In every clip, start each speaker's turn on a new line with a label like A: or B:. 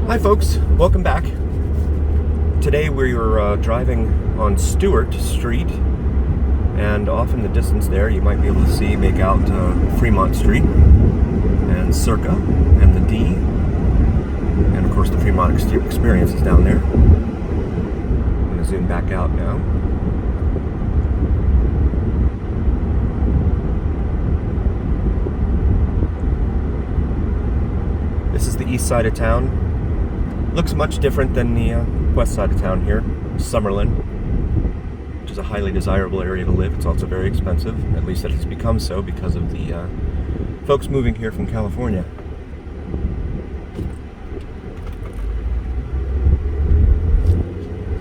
A: Hi folks, welcome back. Today we are driving on Stewart Street, and off in the distance there you might be able to make out Fremont Street and Circa and the D, and of course the Fremont Experience is down there. I'm going to zoom back out now. This is the east side of town. Looks much different than the west side of town here, Summerlin, which is a highly desirable area to live. It's also very expensive, at least it has become so because of the folks moving here from California.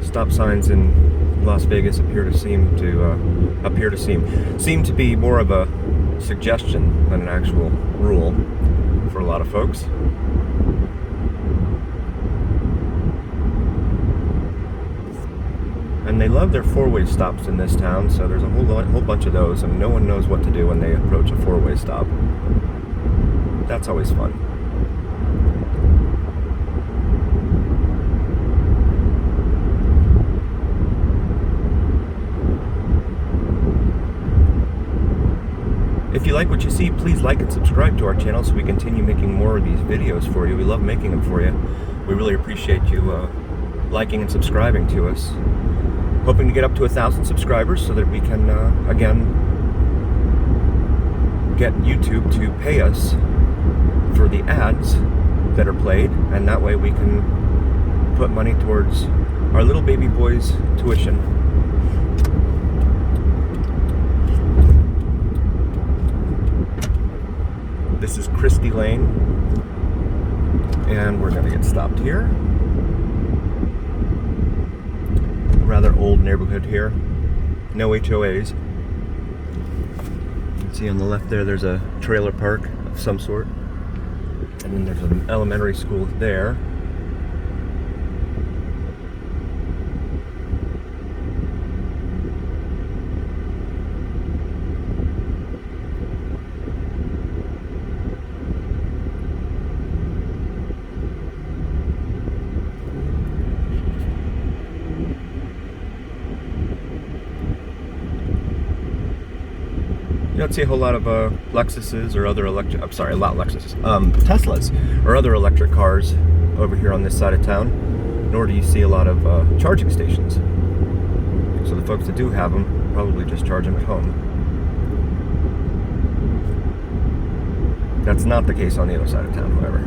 A: Stop signs in Las Vegas seem to be more of a suggestion than an actual rule for a lot of folks. And they love their four-way stops in this town, so there's a whole bunch of those, and no one knows what to do when they approach a four-way stop. That's always fun. If you like what you see, please like and subscribe to our channel so we continue making more of these videos for you. We love making them for you. We really appreciate you liking and subscribing to us. Hoping to get up to 1,000 subscribers so that we can, again, get YouTube to pay us for the ads that are played, and that way we can put money towards our little baby boy's tuition. This is Christie Lane, and we're going to get stopped here. Rather old neighborhood here. No HOAs. You can see on the left there's a trailer park of some sort. And then there's an elementary school there. You don't see a whole lot of Lexuses or other Teslas or other electric cars over here on this side of town, nor do you see a lot of charging stations. So the folks that do have them probably just charge them at home. That's not the case on the other side of town, however.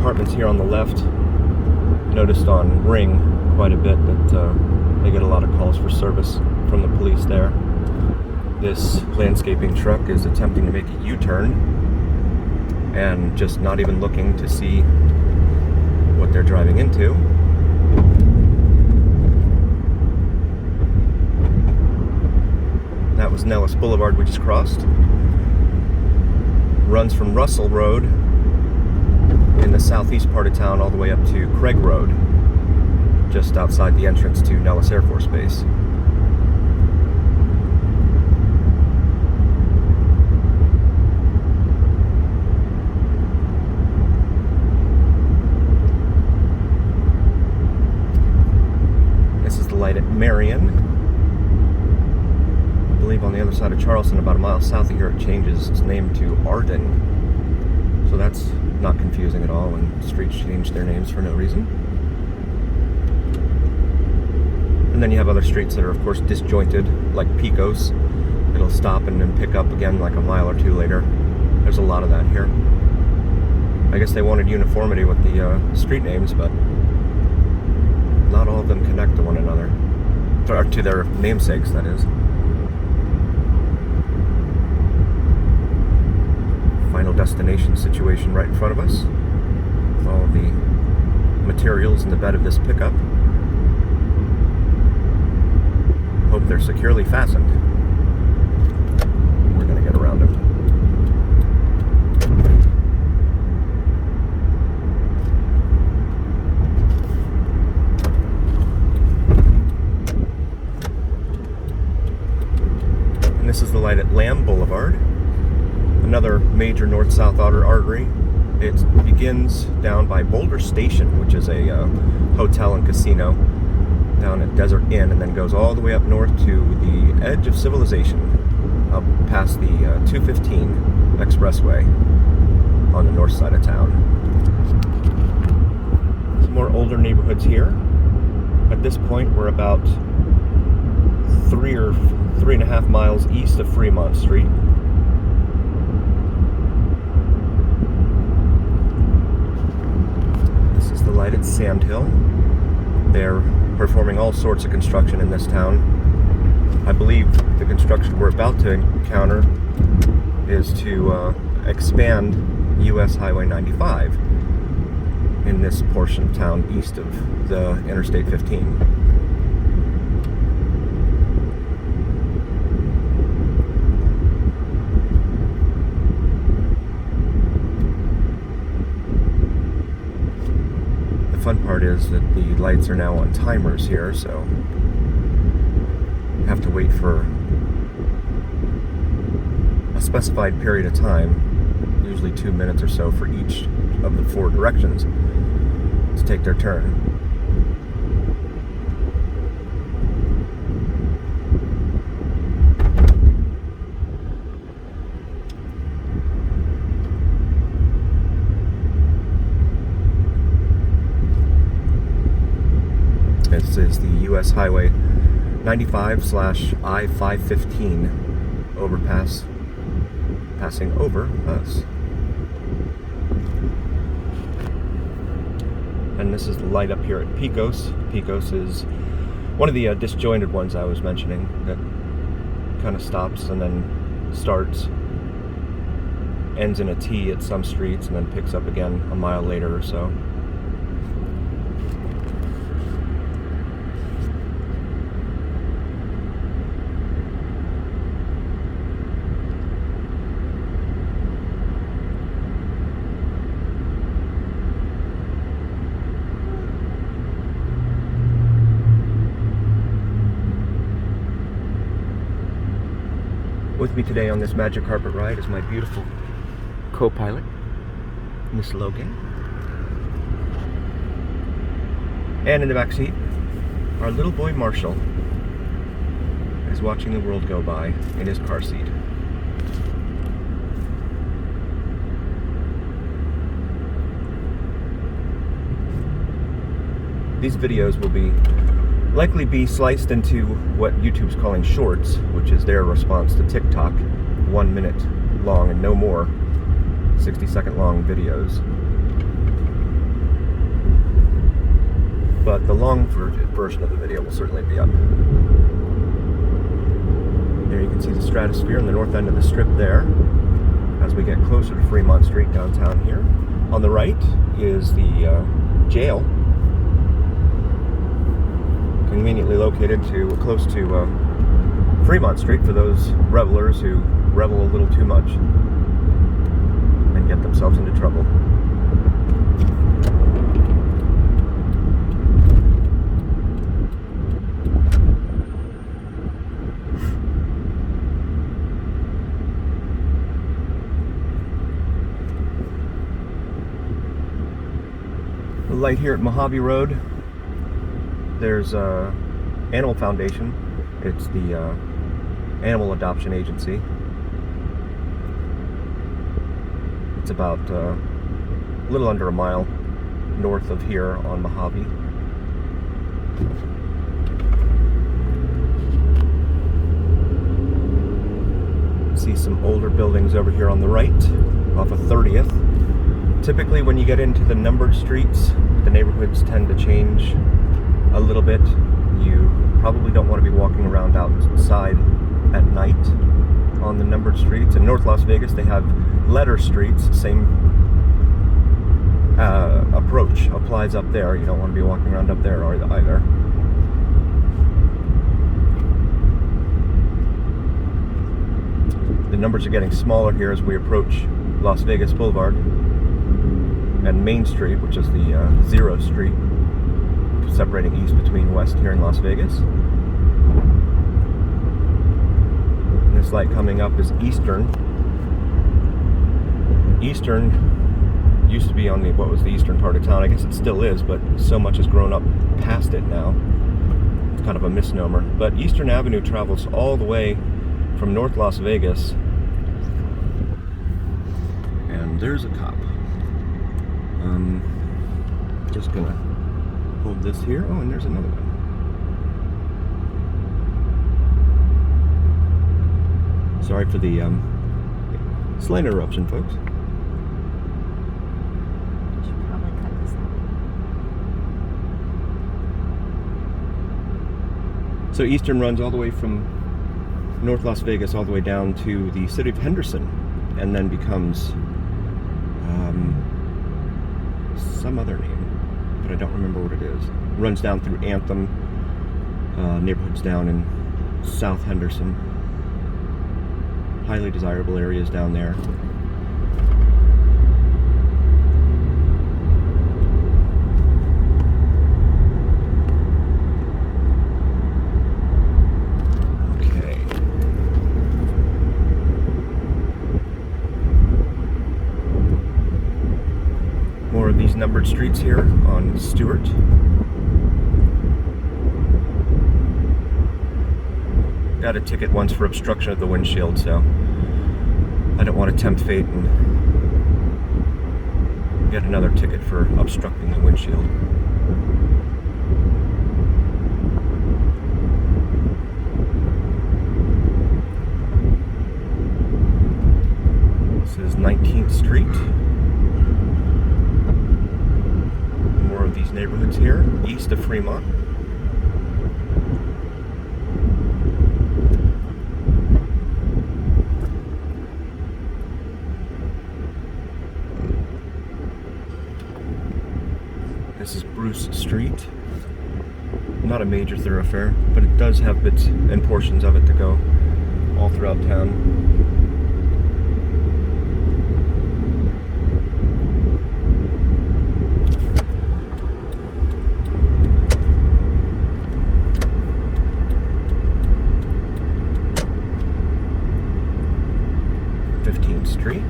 A: Apartments here on the left. Noticed on Ring quite a bit that they get a lot of calls for service from the police there. This landscaping truck is attempting to make a U-turn and just not even looking to see what they're driving into. That was Nellis Boulevard we just crossed. Runs from Russell Road in the southeast part of town all the way up to Craig Road, just outside the entrance to Nellis Air Force Base. This is the light at Marion. I believe on the other side of Charleston, about a mile south of here, it changes its name to Arden. So that's not confusing at all when streets change their names for no reason. And then you have other streets that are of course disjointed, like Pecos. It'll stop and then pick up again like a mile or two later. There's a lot of that here. I guess they wanted uniformity with the street names, but not all of them connect to one another. Or to their namesakes, that is. Final destination situation right in front of us, with all of the materials in the bed of this pickup. Hope they're securely fastened. We're going to get around them. This is the light at Lamb Boulevard, another major north-south artery. It begins down by Boulder Station, which is a hotel and casino down at Desert Inn, and then goes all the way up north to the edge of civilization, up past the 215 expressway on the north side of town. Some more older neighborhoods here. At this point, we're about 3 or 3.5 miles east of Fremont Street. This is the light at Sand Hill. They're performing all sorts of construction in this town. I believe the construction we're about to encounter is to expand US Highway 95 in this portion of town east of the Interstate 15. The fun part is that the lights are now on timers here, so you have to wait for a specified period of time, usually 2 minutes or so for each of the 4 directions to take their turn. This is the US Highway 95/I-515 overpass, passing over us. And this is the light up here at Pecos. Pecos is one of the disjointed ones I was mentioning that kind of stops and then starts, ends in a T at some streets, and then picks up again a mile later or so. With me today on this magic carpet ride is my beautiful co-pilot, Miss Logan. And in the back seat, our little boy Marshall is watching the world go by in his car seat. These videos will likely be sliced into what YouTube's calling shorts, which is their response to TikTok, 1 minute long and no more, 60-second long videos. But the long version of the video will certainly be up. There you can see the Stratosphere in the north end of the strip there, as we get closer to Fremont Street downtown here. On the right is the jail, conveniently located close to Fremont Street for those revelers who revel a little too much and get themselves into trouble. The light here at Mojave Road. There's Animal Foundation. It's the animal adoption agency. It's about a little under a mile north of here on Mojave. See some older buildings over here on the right, off of 30th. Typically when you get into the numbered streets, the neighborhoods tend to change a little bit. You probably don't want to be walking around outside at night on the numbered streets. In North Las Vegas, they have letter streets. Same approach applies up there. You don't want to be walking around up there either. The numbers are getting smaller here as we approach Las Vegas Boulevard and Main Street, which is the Zero Street, separating east between west here in Las Vegas. And this looks like coming up is Eastern. Eastern used to be on what was the eastern part of town. I guess it still is, but so much has grown up past it now. It's kind of a misnomer. But Eastern Avenue travels all the way from North Las Vegas. And there's a cop. Just gonna hold this here. Oh, and there's another one. Sorry for the slight interruption, folks.
B: Should probably cut this out.
A: So Eastern runs all the way from North Las Vegas all the way down to the city of Henderson, and then becomes some other name, but I don't remember what it is. Runs down through Anthem, neighborhoods down in South Henderson. Highly desirable areas down there. More of these numbered streets here on Stewart. Got a ticket once for obstruction of the windshield, so I don't want to tempt fate and get another ticket for obstructing the windshield. This is 19th Street. These neighborhoods here, east of Fremont. This is Bruce Street. Not a major thoroughfare, but it does have bits and portions of it to go all throughout town. Street.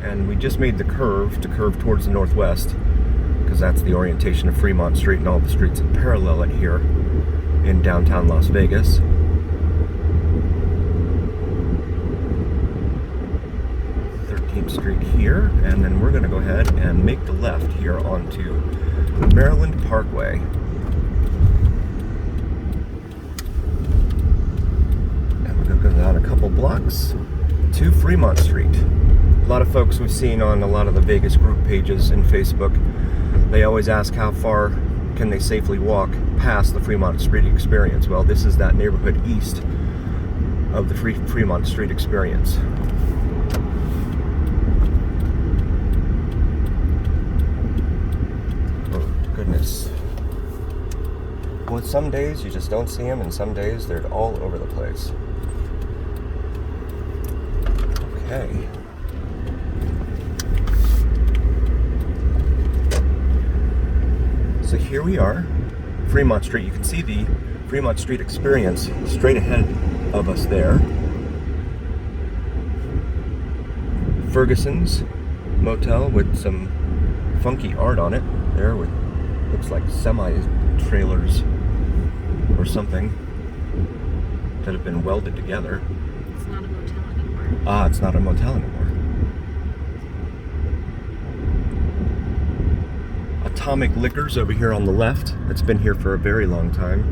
A: And we just made the curve to curve towards the northwest, because that's the orientation of Fremont Street and all the streets that parallel it here in downtown Las Vegas. 13th Street here, and then we're going to go ahead and make the left here onto Maryland Parkway. And we're going to go down a couple blocks to Fremont Street. A lot of folks we've seen on a lot of the Vegas group pages in Facebook, they always ask how far can they safely walk past the Fremont Street Experience. Well, this is that neighborhood east of the Fremont Street Experience. Well, some days you just don't see them, and some days they're all over the place. Okay. So here we are, Fremont Street. You can see the Fremont Street Experience straight ahead of us there. Ferguson's Motel with some funky art on it there, with looks like semi-trailers or something that have been welded together.
B: It's not a motel anymore.
A: Ah, it's not a motel anymore. Atomic Liquors over here on the left. It's been here for a very long time.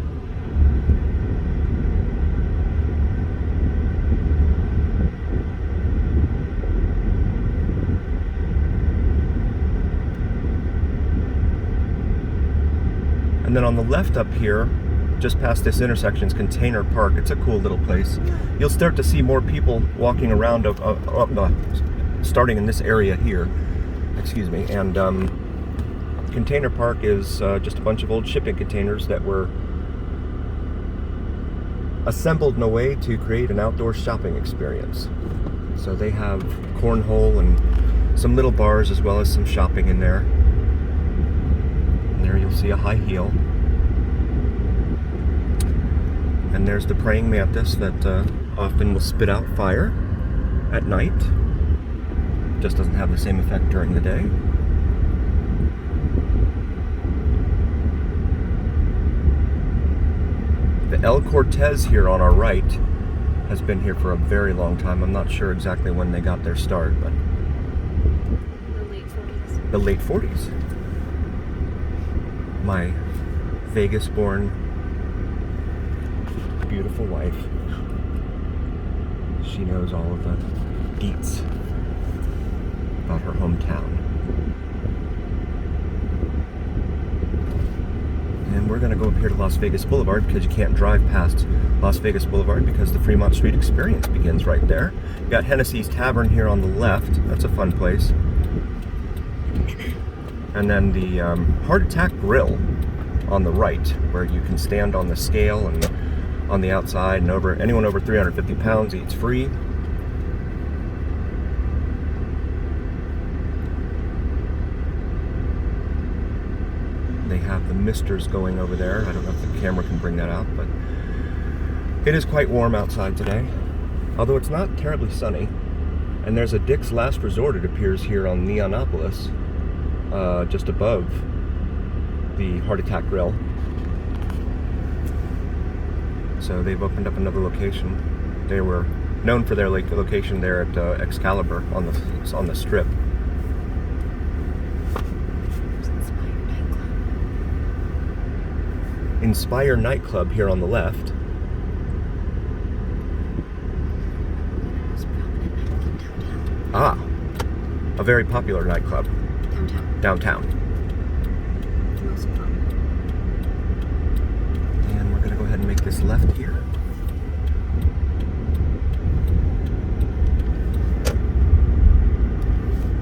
A: And then on the left up here, just past this intersection, is Container Park. It's a cool little place. You'll start to see more people walking around, starting in this area here. Excuse me. And Container Park is just a bunch of old shipping containers that were assembled in a way to create an outdoor shopping experience. So they have cornhole and some little bars as well as some shopping in there. And there you'll see a high heel. And there's the praying mantis that often will spit out fire at night. Just doesn't have the same effect during the day. The El Cortez here on our right has been here for a very long time. I'm not sure exactly when they got their start, but
B: The late 40s.
A: the late 40s. My Vegas-born beautiful wife. She knows all of the deets about her hometown. And we're going to go up here to Las Vegas Boulevard because you can't drive past Las Vegas Boulevard because the Fremont Street Experience begins right there. You got Hennessy's Tavern here on the left. That's a fun place. And then the Heart Attack Grill on the right, where you can stand on the scale and on the outside, and anyone over 350 pounds eats free. They have the misters going over there. I don't know if the camera can bring that out, but it is quite warm outside today, although it's not terribly sunny. And there's a Dick's Last Resort, it appears, here on Neonopolis, just above the Heart Attack Grill. So they've opened up another location. They were known for their location there at Excalibur on the Strip. Inspire Nightclub here on the left. Ah, a very popular nightclub. Downtown.
B: Most prominent.
A: And we're going to go ahead and make this left here.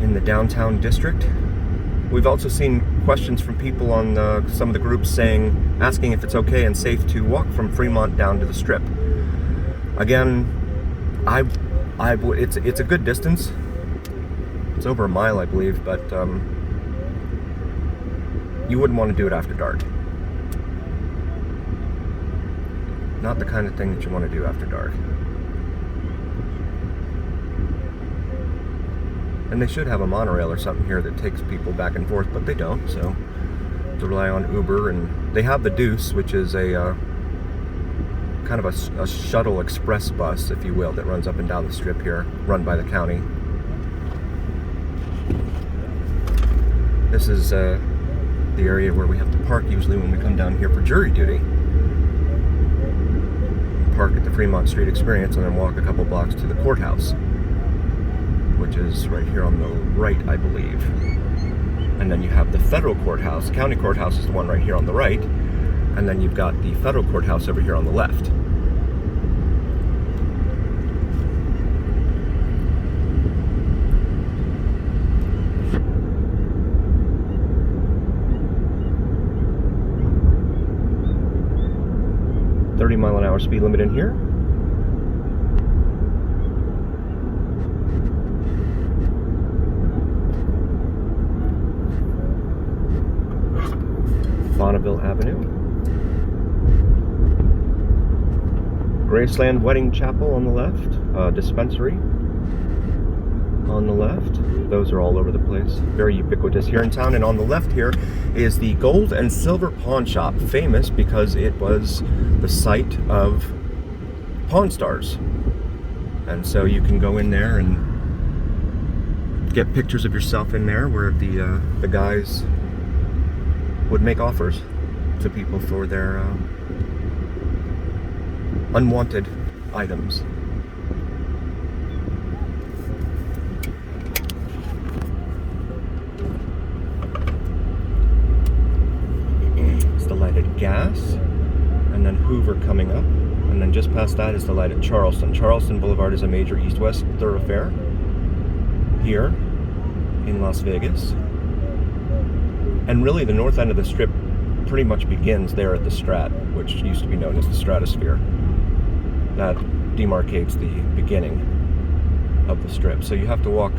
A: In the downtown district. We've also seen questions from people on some of the groups asking if it's okay and safe to walk from Fremont down to the Strip. Again, it's a good distance. It's over a mile, I believe, but you wouldn't want to do it after dark. Not the kind of thing that you want to do after dark. And they should have a monorail or something here that takes people back and forth, but they don't, so to rely on Uber. And they have the Deuce, which is a kind of a shuttle express bus, if you will, that runs up and down the Strip here, run by the county. This is the area where we have to park usually when we come down here for jury duty. Park at the Fremont Street Experience and then walk a couple blocks to the courthouse, which is right here on the right, I believe. And then you have the federal courthouse. County courthouse is the one right here on the right. And then you've got the federal courthouse over here on the left. .30-mile-an-hour speed limit in here. Bonneville Avenue. Graceland Wedding Chapel on the left. Dispensary on the left. Those are all over the place. Very ubiquitous here in town. And on the left here is the Gold and Silver Pawn Shop, famous because it was the site of Pawn Stars. And so you can go in there and get pictures of yourself in there where the guys would make offers to people for their unwanted items. It's the light at Gas, and then Hoover coming up, and then just past that is the light at Charleston. Charleston Boulevard is a major east-west thoroughfare here in Las Vegas. And really the north end of the Strip pretty much begins there at the Strat, which used to be known as the Stratosphere. That demarcates the beginning. of the strip. So you have to walk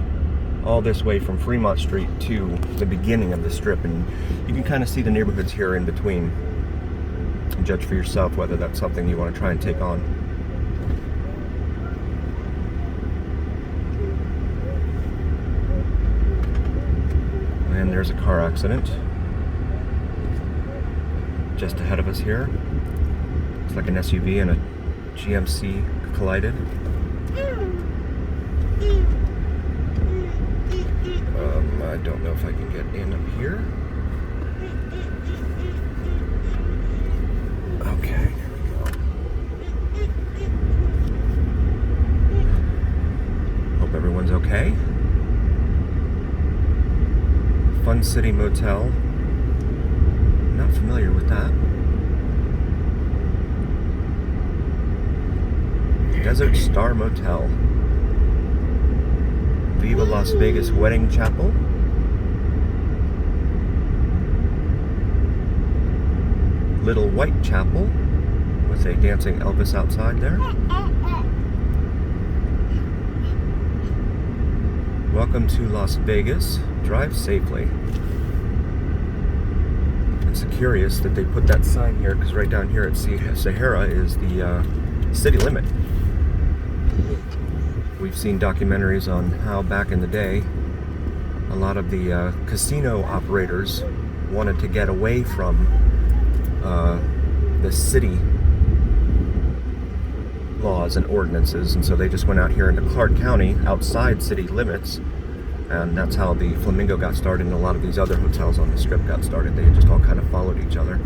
A: all this way from Fremont Street to the beginning of the strip, and you can kind of see the neighborhoods here in between and judge for yourself whether that's something you want to try and take on. And there's a car accident just ahead of us here. It's like an SUV and a GMC collided. I don't know if I can get in up here. Okay, here we go. Hope everyone's okay. Fun City Motel. Not familiar with that. Desert Star Motel. Viva Las Vegas Wedding Chapel. Little White Chapel with a dancing Elvis outside there. Welcome to Las Vegas. Drive safely. It's curious that they put that sign here because right down here at Sahara is the city limit. We've seen documentaries on how back in the day a lot of the casino operators wanted to get away from the city laws and ordinances, and so they just went out here into Clark County outside city limits, and that's how the Flamingo got started and a lot of these other hotels on the strip got started. They just all kind of followed each other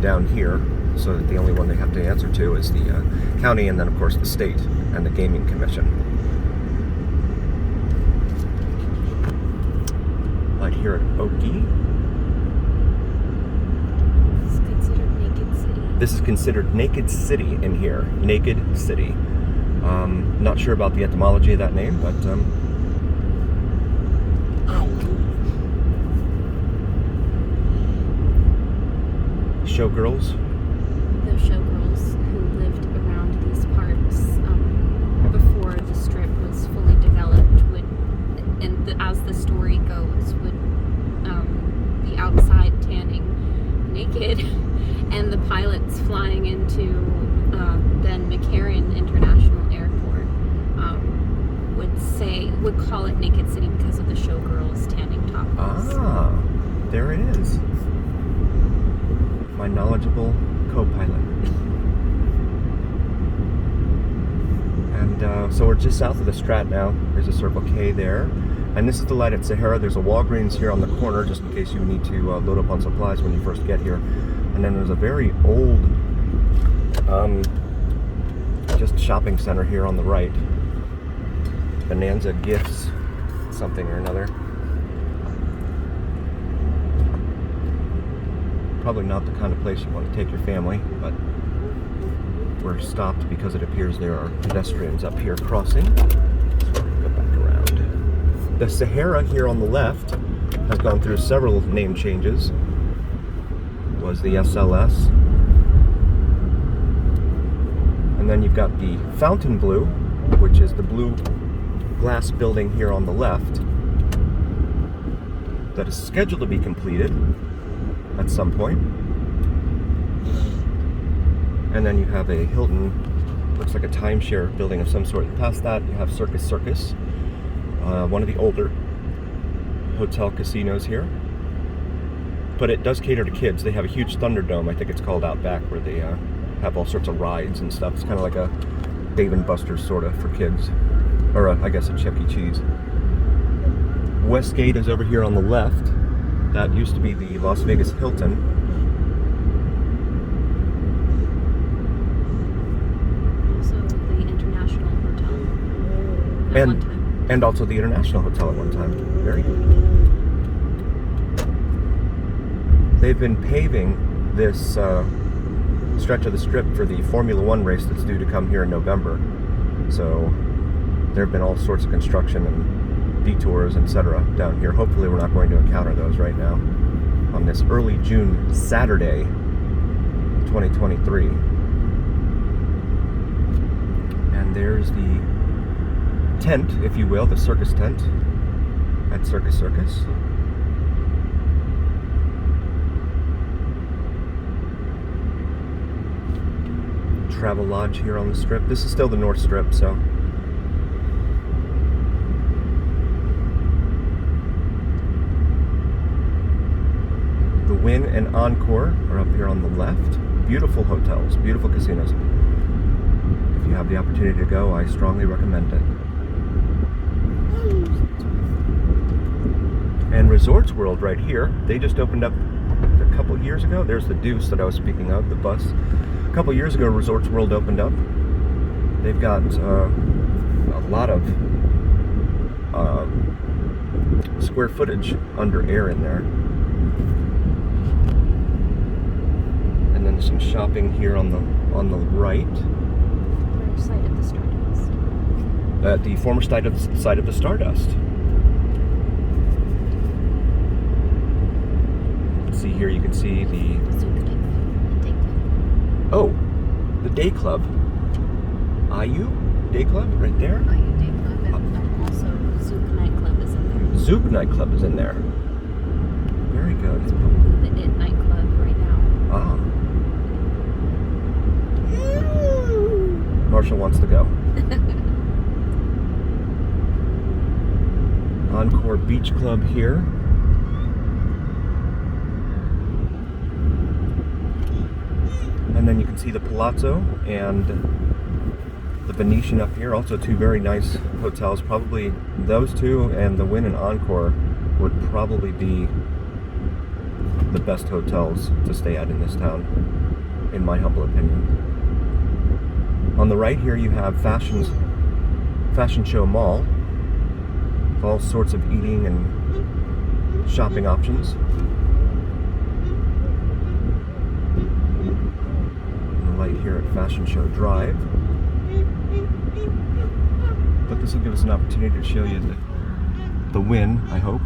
A: down here, so that the only one they have to answer to is the county, and then of course the state and the gaming commission. Right here at Oki. This is considered Naked City in here. Naked City. Not sure about the etymology of that name, but showgirls.
B: The showgirls who lived around these parts before the strip was fully developed would, as the story goes, would be outside tanning naked. And the pilots flying into then McCarran International Airport would call it Naked City because of the showgirls tanning topless.
A: Ah, there it is. My knowledgeable co-pilot. And so we're just south of the Strat now. There's a Circle K there. And this is the light at Sahara. There's a Walgreens here on the corner just in case you need to load up on supplies when you first get here. And then there's a very old just shopping center here on the right. Bonanza Gifts, something or another. Probably not the kind of place you want to take your family, but we're stopped because it appears there are pedestrians up here crossing. So go back around. The Sahara here on the left has gone through several name changes. Was the SLS. And then you've got the Fontainebleau, which is the blue glass building here on the left that is scheduled to be completed at some point. And then you have a Hilton, looks like a timeshare building of some sort. Past that you have Circus Circus, one of the older hotel casinos here. But it does cater to kids. They have a huge Thunderdome, I think it's called, out back, where they have all sorts of rides and stuff. It's kind of like a Dave and Buster's sort of for kids, or I guess a Chuck E. Cheese. Westgate is over here on the left. That used to be the Las Vegas Hilton.
B: Also the International Hotel at one time.
A: And also the International Hotel at one time. Very good. They've been paving this stretch of the strip for the Formula One race that's due to come here in November. So there have been all sorts of construction and detours, etc. down here. Hopefully we're not going to encounter those right now on this early June Saturday, 2023. And there's the tent, if you will, the circus tent at Circus Circus. Travel Lodge here on the Strip. This is still the North Strip, so. The Wynn and Encore are up here on the left. Beautiful hotels, beautiful casinos. If you have the opportunity to go, I strongly recommend it. And Resorts World right here, they just opened up a couple years ago. There's the Deuce that I was speaking of, the bus. A couple years ago, Resorts World opened up. They've got a lot of square footage under air in there. And then some shopping here on the right.
B: Where site of the Stardust?
A: At the former site of the Stardust. See here, you can see the Day Club. IU Day Club right there.
B: IU Day Club, and also Zouk Nightclub is in there.
A: Zouk Nightclub is in there. Very good.
B: It's probably the IT Nightclub right now.
A: Ah. Marshall wants to go. Encore Beach Club here. And then you can see the Palazzo and the Venetian up here. Also two very nice hotels. Probably those two and the Wynn and Encore would probably be the best hotels to stay at in this town, in my humble opinion. On the right here you have Fashion Show Mall, with all sorts of eating and shopping options. Light here at Fashion Show Drive. But this will give us an opportunity to show you the Wynn, I hope.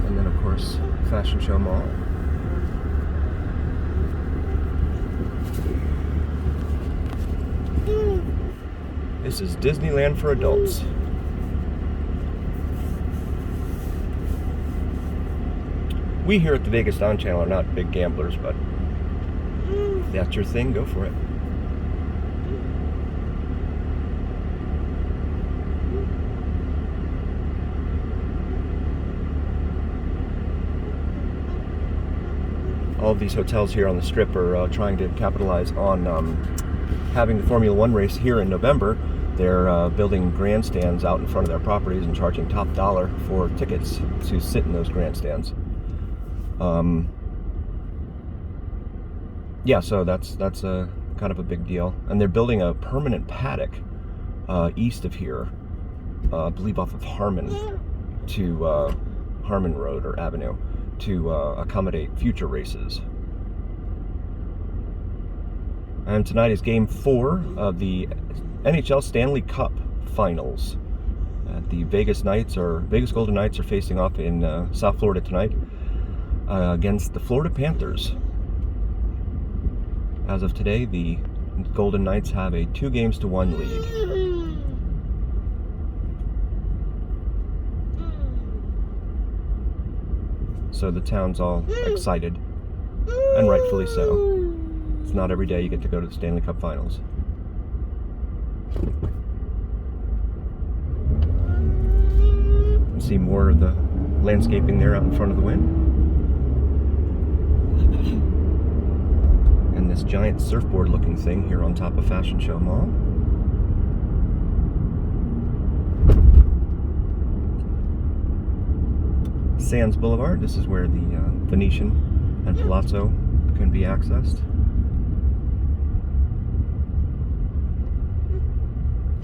A: And then of course Fashion Show Mall. This is Disneyland for adults. We here at the Vegas Dawn Channel are not big gamblers, but if that's your thing, go for it. All of these hotels here on the Strip are trying to capitalize on having the Formula One race here in November. They're building grandstands out in front of their properties and charging top dollar for tickets to sit in those grandstands. Yeah, so that's a kind of a big deal. And they're building a permanent paddock east of here, I believe off of Harmon to Harmon Road or Avenue, to accommodate future races. And tonight is Game 4 of the NHL Stanley Cup Finals. The Vegas Golden Knights are facing off in South Florida tonight against the Florida Panthers. As of today, the Golden Knights have a 2-1 lead. So the town's all excited, and rightfully so. It's not every day you get to go to the Stanley Cup Finals. See more of the landscaping there out in front of the Wynn. And this giant surfboard looking thing here on top of Fashion Show Mall. Sands Boulevard, this is where the Venetian and Palazzo can be accessed.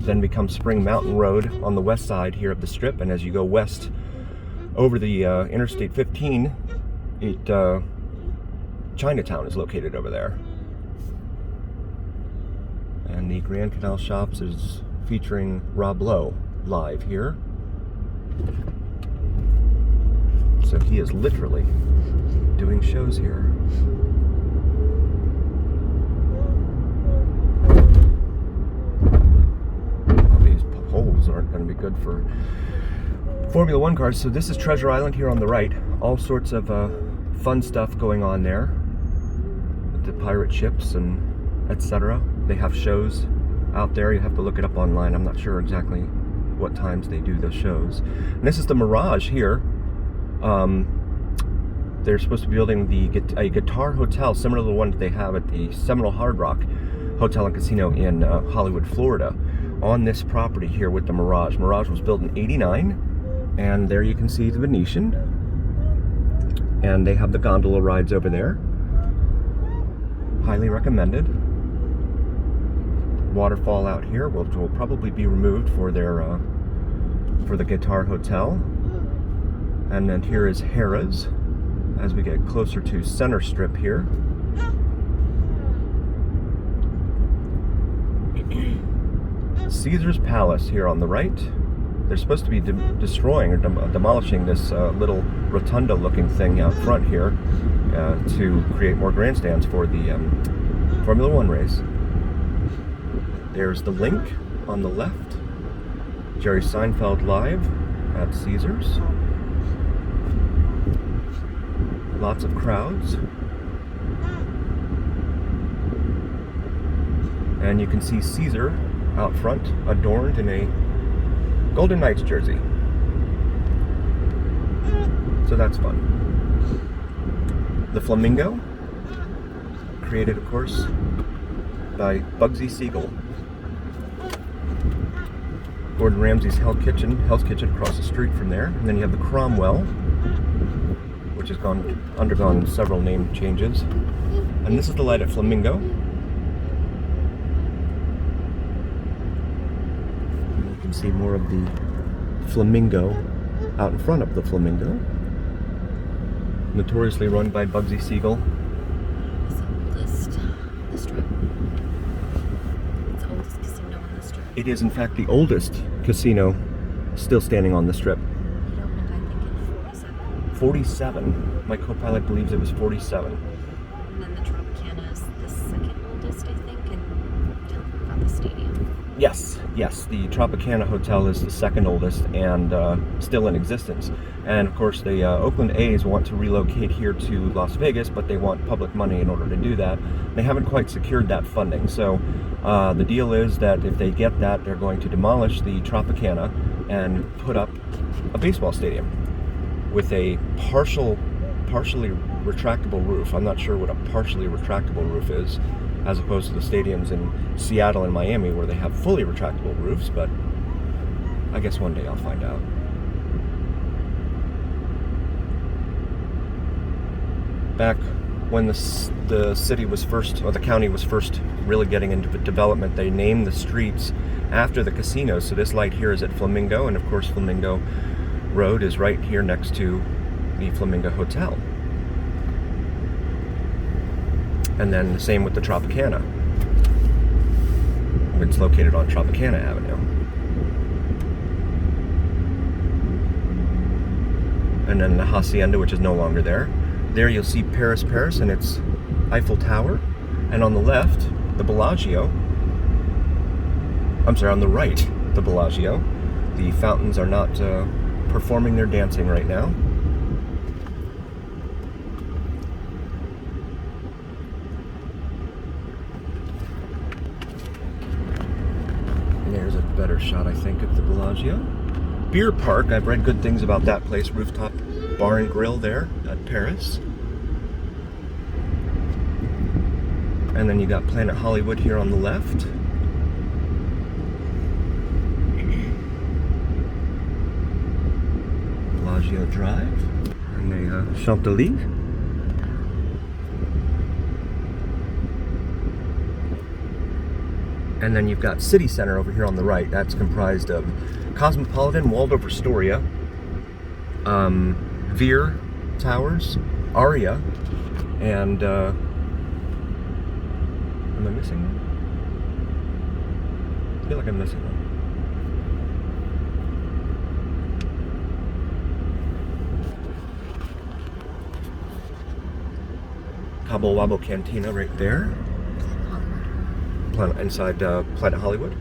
A: Then becomes Spring Mountain Road on the west side here of the Strip, and as you go west over the Interstate 15, Chinatown is located over there. And the Grand Canal Shops is featuring Rob Lowe live here. So he is literally doing shows here. going to be good for Formula One cars. So this is Treasure Island here on the right. All sorts of fun stuff going on there. The pirate ships and etc. They have shows out there. You have to look it up online. I'm not sure exactly what times they do those shows. And this is the Mirage here. They're supposed to be building a guitar hotel similar to the one that they have at the Seminole Hard Rock Hotel and Casino in Hollywood, Florida, on this property here with the Mirage. Mirage was built in '89, and there you can see the Venetian, and they have the gondola rides over there. Highly recommended. Waterfall out here will probably be removed for their for the guitar hotel. And then here is Harrah's as we get closer to Center Strip here. Caesar's Palace here on the right. They're supposed to be destroying or demolishing this little rotunda looking thing out front here to create more grandstands for the Formula One race. There's the Link on the left. Jerry Seinfeld live at Caesars. Lots of crowds. And you can see Caesar out front, adorned in a Golden Knights jersey. So that's fun. The Flamingo, created of course by Bugsy Siegel. Gordon Ramsay's Hell's Kitchen across the street from there. And then you have the Cromwell, which has undergone several name changes. And this is the light at Flamingo. And you can see more of the Flamingo out in front of the Flamingo. Notoriously run by Bugsy Siegel.
B: It's the oldest on the strip. It's the oldest casino on the strip.
A: It is in fact the oldest casino still standing on the strip.
B: It opened, I think, in 47.
A: 47. My co-pilot believes it was 47.
B: And then the Tropicana is the second oldest, I think, and tell me about the stadium.
A: Yes, the Tropicana Hotel is the second oldest and still in existence. And of course the Oakland A's want to relocate here to Las Vegas, but they want public money in order to do that. They haven't quite secured that funding. So the deal is that if they get that, they're going to demolish the Tropicana and put up a baseball stadium with a partially retractable roof. I'm not sure what a partially retractable roof is, as opposed to the stadiums in Seattle and Miami where they have fully retractable roofs, but I guess one day I'll find out. Back when the city was first, or the county was first really getting into development, they named the streets after the casinos. So this light here is at Flamingo, and of course Flamingo Road is right here next to the Flamingo Hotel. And then the same with the Tropicana. It's located on Tropicana Avenue. And then the Hacienda, which is no longer there. There you'll see Paris and its Eiffel Tower. And on the left, the Bellagio. I'm sorry, on the right, the Bellagio. The fountains are not performing their dancing right now. There's a better shot, I think, of the Bellagio. Beer Park, I've read good things about that place. Rooftop bar and grill there at Paris. And then you got Planet Hollywood here on the left. Bellagio Drive. And the Champs-Élysées. And then you've got City Center over here on the right. That's comprised of Cosmopolitan, Waldorf Astoria, Veer Towers, Aria, and am I missing one? I feel like I'm missing one. Cabo Wabo Cantina right there. Inside Planet Hollywood.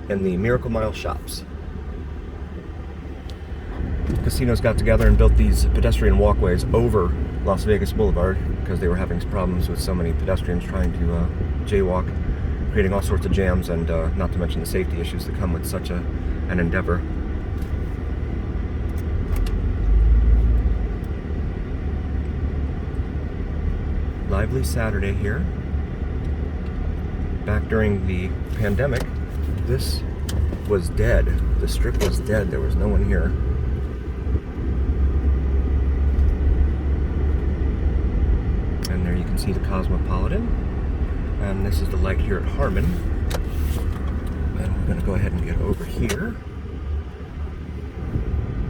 A: and the Miracle Mile shops. Casinos got together and built these pedestrian walkways over Las Vegas Boulevard because they were having problems with so many pedestrians trying to jaywalk, creating all sorts of jams, and not to mention the safety issues that come with such an endeavor. Lively Saturday here. Back during the pandemic, this was dead. The strip was dead. There was no one here. And there you can see the Cosmopolitan. And this is the light here at Harmon. And we're going to go ahead and get over here.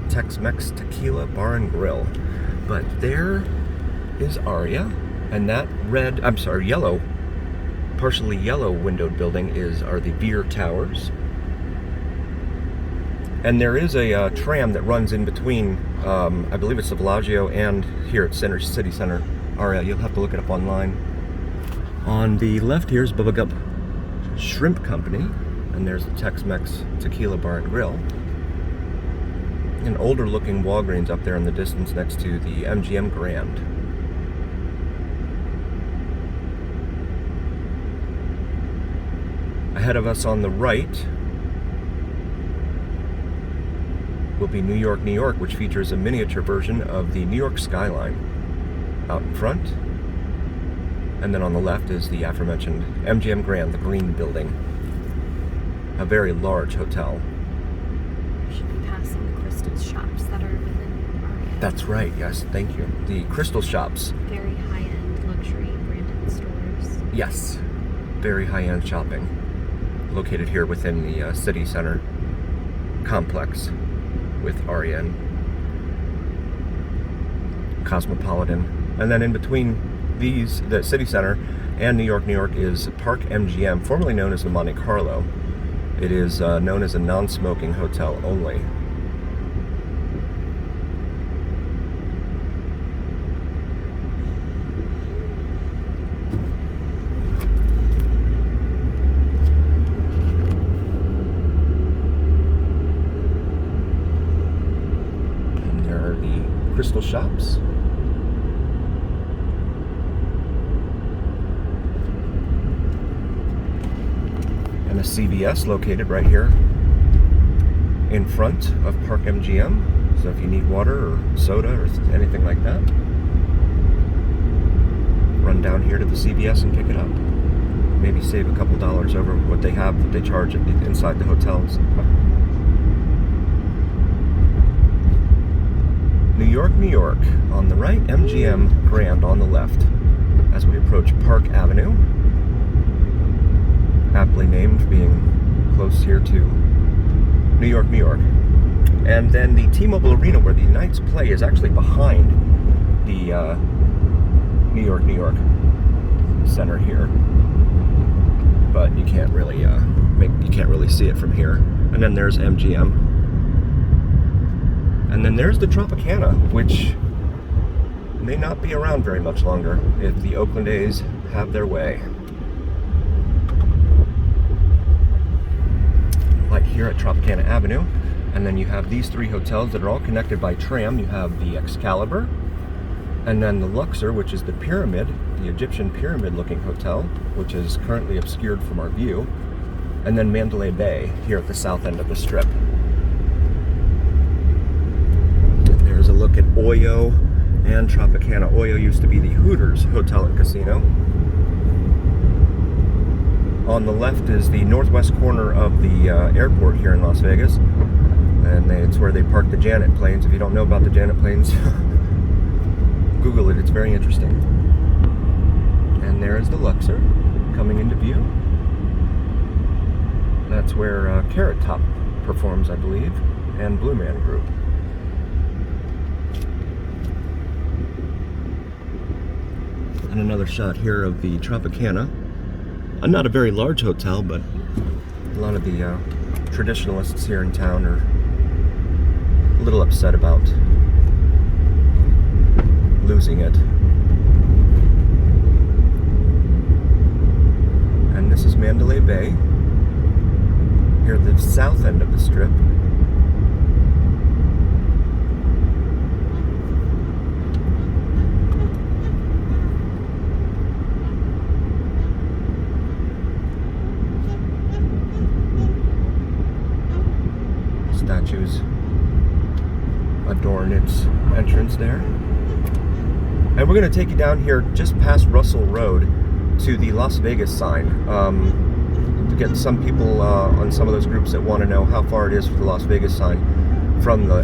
A: Tex-Mex Tequila Bar and Grill. But there is Aria. And that yellow, partially yellow windowed building are the Beer Towers. And there is a tram that runs in between, I believe it's the Bellagio and here at City Center Aria. You'll have to look it up online. On the left here is Bubba Gump Shrimp Company, and there's the Tex-Mex Tequila Bar and Grill. An older looking Walgreens up there in the distance next to the MGM Grand. Ahead of us on the right will be New York, New York, which features a miniature version of the New York skyline out in front. And then on the left is the aforementioned MGM Grand, the green building. A very large hotel.
B: We should be passing the Crystal shops that are within Aria.
A: That's right, yes, thank you. The Crystal shops.
B: Very high-end luxury branded stores.
A: Yes, very high-end shopping. Located here within the City Center complex with Aria and Cosmopolitan. And then in between these, the City Center and New York, New York, is Park MGM, formerly known as the Monte Carlo. It is known as a non-smoking hotel only. Crystal shops. And a CVS located right here in front of Park MGM. So if you need water or soda or anything like that, run down here to the CVS and pick it up. Maybe save a couple dollars over what they have that they charge inside the hotels. New York, New York, on the right, MGM Grand on the left, as we approach Park Avenue, aptly named, being close here to New York, New York. And then the T-Mobile Arena, where the Knights play, is actually behind the New York, New York center here, but you can't really see it from here. And then there's MGM. And then there's the Tropicana, which may not be around very much longer if the Oakland A's have their way. Right here at Tropicana Avenue. And then you have these three hotels that are all connected by tram. You have the Excalibur, and then the Luxor, which is the pyramid, the Egyptian pyramid looking hotel, which is currently obscured from our view. And then Mandalay Bay here at the south end of the strip. There's a look at Oyo and Tropicana. Oyo used to be the Hooters Hotel and Casino. On the left is the northwest corner of the airport here in Las Vegas. And it's where they park the Janet planes. If you don't know about the Janet planes, Google it, it's very interesting. And there is the Luxor coming into view. That's where Carrot Top performs, I believe, and Blue Man Group. And another shot here of the Tropicana. Not a very large hotel, but a lot of the traditionalists here in town are a little upset about losing it. And this is Mandalay Bay here at the south end of the strip. Statues adorn its entrance there. And we're going to take you down here just past Russell Road to the Las Vegas sign. To get some people on some of those groups that want to know how far it is for the Las Vegas sign from the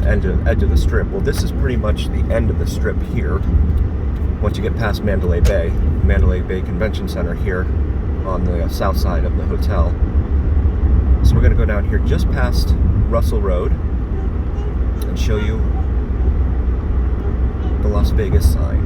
A: edge of the strip. Well, this is pretty much the end of the strip here. Once you get past Mandalay Bay Convention Center here on the south side of the hotel. So we're going to go down here just past Russell Road and show you the Las Vegas sign.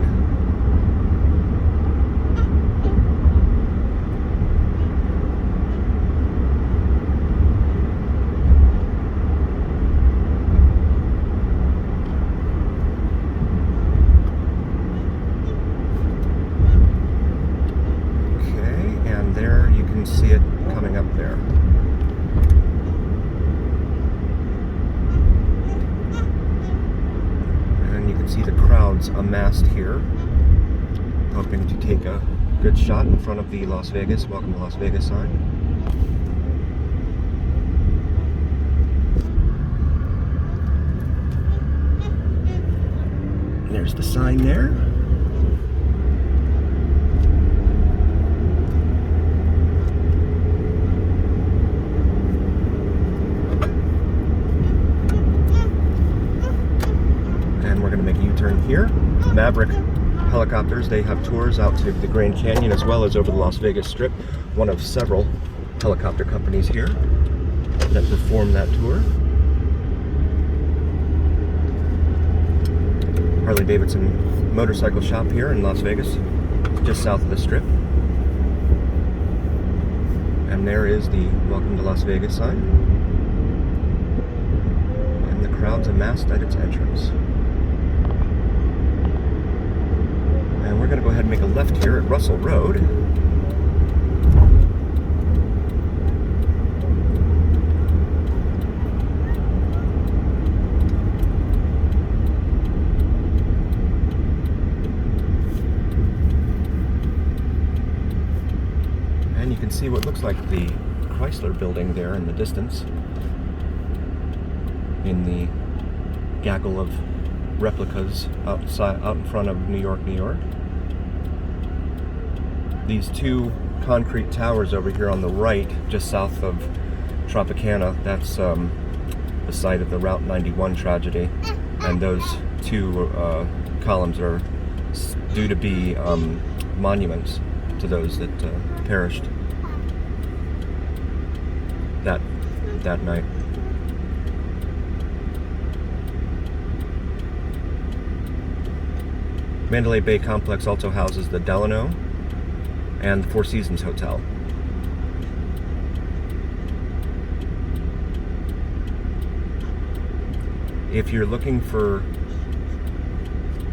A: Okay, and there you can see it coming up there. See the crowds amassed here, hoping to take a good shot in front of the Las Vegas, welcome to Las Vegas sign. There's the sign there. U-turn here. Maverick Helicopters, they have tours out to the Grand Canyon as well as over the Las Vegas Strip. One of several helicopter companies here that perform that tour. Harley-Davidson motorcycle shop here in Las Vegas, just south of the Strip. And there is the Welcome to Las Vegas sign. And the crowd's amassed at its entrance. And we're going to go ahead and make a left here at Russell Road. And you can see what looks like the Chrysler building there in the distance, in the gaggle of replicas out in front of New York, New York. These two concrete towers over here on the right, just south of Tropicana, that's the site of the Route 91 tragedy, and those two columns are due to be monuments to those that perished that night. Mandalay Bay Complex also houses the Delano and the Four Seasons Hotel. If you're looking for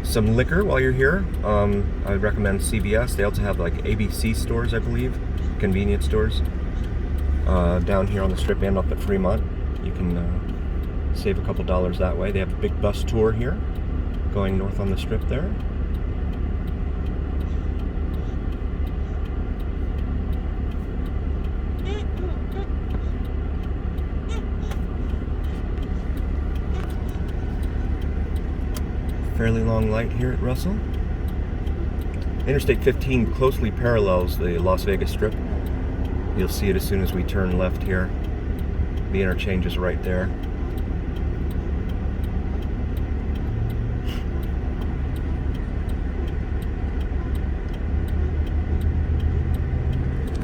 A: some liquor while you're here, I would recommend CVS. They also have like ABC stores, I believe, convenience stores, down here on the Strip and up at Fremont. You can save a couple dollars that way. They have a big bus tour here going north on the Strip there. Fairly long light here at Russell. Interstate 15 closely parallels the Las Vegas Strip. You'll see it as soon as we turn left here. The interchange is right there.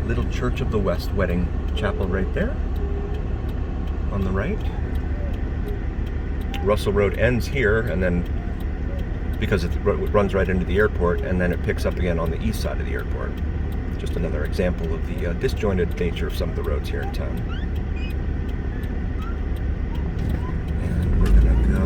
A: Little Church of the West wedding chapel right there on the right. Russell Road ends here, and then because it runs right into the airport, and then it picks up again on the east side of the airport. Just another example of the disjointed nature of some of the roads here in town. And we're gonna go.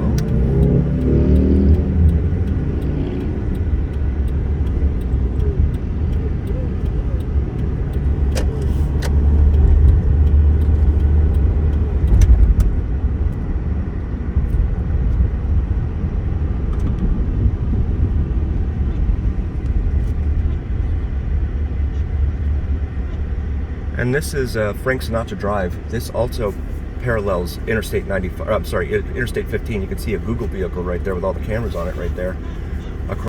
A: And this is Frank Sinatra Drive. This also parallels Interstate 95. I'm sorry, Interstate 15. You can see a Google vehicle right there with all the cameras on it right there.